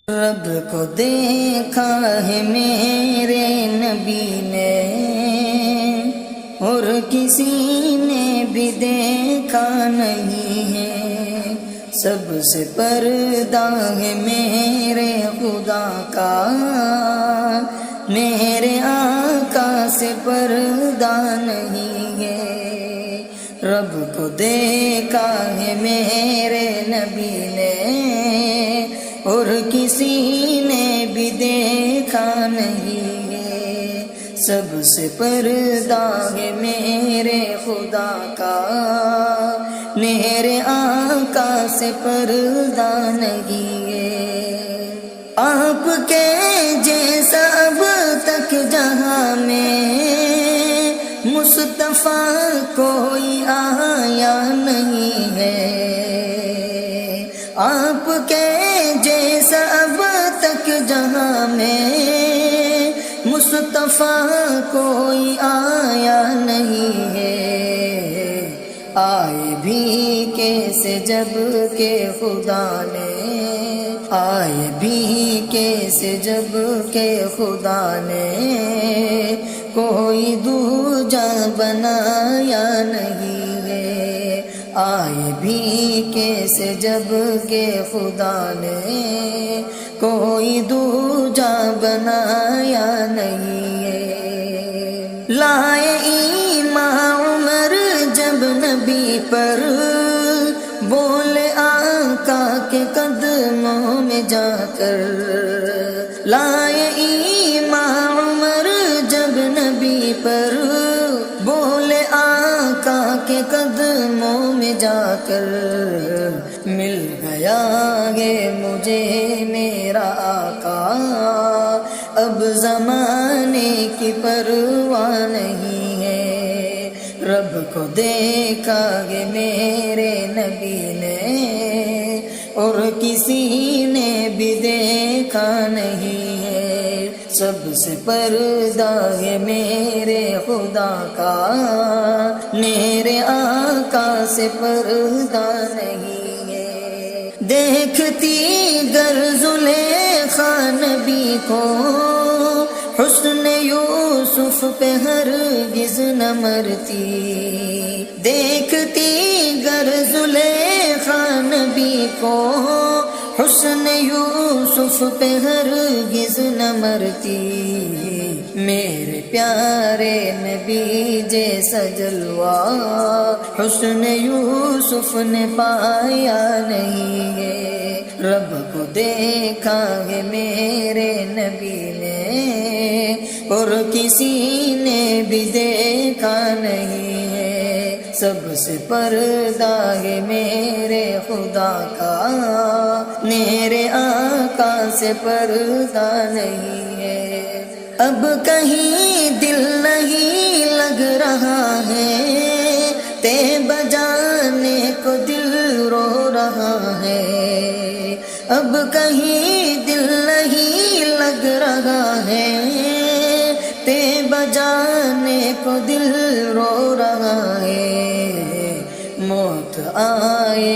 رب کو دیکھا ہے میرے نبی نے، اور کسی نے بھی دیکھا نہیں ہے۔ سب سے پردہ ہے میرے خدا کا، میرے آقا سے پردہ نہیں ہے۔ رب کو دیکھا ہے میرے نبی نے، اور کسی نے بھی دیکھا نہیں ہے۔ سب سے پردہ ہے میرے خدا کا، میرے آقا سے پردہ نہیں ہے۔ آپ کے جیسا اب تک جہاں میں مصطفیٰ کوئی آیا نہیں ہے۔ آپ کے جیسا اب تک جہاں میں مصطفیٰ کوئی آیا نہیں ہے۔ آئے بھی کیسے جب کہ خدا نے، آئے بھی کیسے جب کہ خدا نے کوئی دوجا بنایا نہیں ہے۔ آئے بھی کیسے جب کہ خدا نے کوئی دوجا بنایا نہیں ہے۔ لائے ایمان عمر جب نبی پر، بولے آقا کے قدموں میں جا کر۔ لائے ایمان عمر جب نبی پر، بولے آقا کے قدموں میں جا کر۔ مل گیا ہے مجھے میرا آقا، اب زمانے کی پرواہ نہیں ہے۔ رب کو دیکھا ہے میرے نبی نے، اور کسی نے بھی دیکھا نہیں ہے۔ سب سے پردہ ہے میرے خدا کا، میرے آقا سے پردہ نہیں ہے۔ دیکھتی گر زلیخا نبی کو، حسن یوسف پہ ہرگز نہ مرتی۔ دیکھتی گر زلیخا نبی کو، حسن یوسف پہ ہرگز نہ مرتی۔ میرے پیارے نبی جیسا جلوہ حسن یوسف نے پایا نہیں ہے۔ رب کو دیکھا ہے میرے نبی نے، اور کسی نے بھی دیکھا نہیں ہے۔ سب سے پردہ ہے میرے خدا کا، میرے آقا سے پردہ نہیں ہے۔ اب کہیں دل نہیں لگ رہا ہے، طیبہ جانے کو دل رو رہا ہے۔ اب کہیں دل نہیں لگ رہا ہے، طیبہ جانے کو دل رو رہا ہے۔ موت آئے